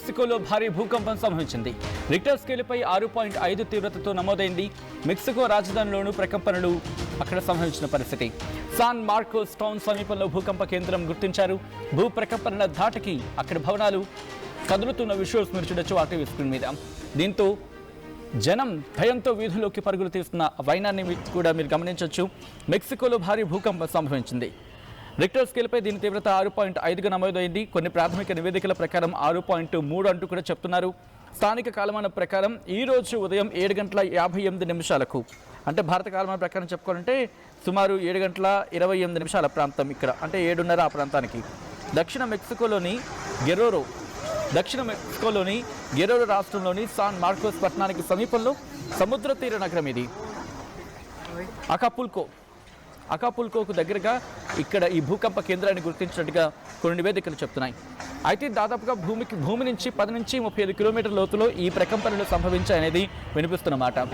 మెక్సికోలో భారీ భూకంపం సంభవించింది. రిక్టర్ స్కేలుపై 6.5 తీవ్రతతో నమోదైంది. మెక్సికో రాజధానిలోనూ ప్రకంపనలు అక్కడ సంభవించిన పరిస్థితి. సాన్ మార్కోస్ టౌన్ సమీపంలో భూకంప కేంద్రం గుర్తించారు. భూ ప్రకంపనల ధాటికి అక్కడి భవనాలు కదులుతున్న విజువల్స్ మీరు చూడొచ్చు ఆర్టీవీ స్క్రీన్ మీద. దీంతో జనం భయంతో వీధుల్లోకి పరుగులు తీస్తున్న వైనాన్ని కూడా మీరు గమనించవచ్చు. మెక్సికోలో భారీ భూకంపం సంభవించింది. రిక్టర్ స్కేల్పై దీని తీవ్రత 6.5గా నమోదైంది. కొన్ని ప్రాథమిక నివేదికల ప్రకారం 6.3 అంటూ కూడా చెప్తున్నారు. స్థానిక కాలమాన ప్రకారం ఈ రోజు ఉదయం 7:58 అంటే భారత కాలమాన ప్రకారం చెప్పుకోవాలంటే సుమారు 7:28 ప్రాంతం ఇక్కడ అంటే 7:30 ఆ ప్రాంతానికి దక్షిణ మెక్సికోలోని గెరోరో రాష్ట్రంలోని సాన్ మార్కోస్ పట్టణానికి సమీపంలో సముద్ర తీర నగరం ఇది. అకాపుల్కోకు దగ్గరగా ఇక్కడ ఈ భూకంప కేంద్రాన్ని గుర్తించినట్టుగా కొన్ని నివేదికలు చెప్తున్నాయి. అయితే దాదాపుగా భూమి నుంచి 10 నుంచి 35 కిలోమీటర్ల లోతులో ఈ ప్రకంపనలు సంభవించాయనేది వినిపిస్తున్నమాట.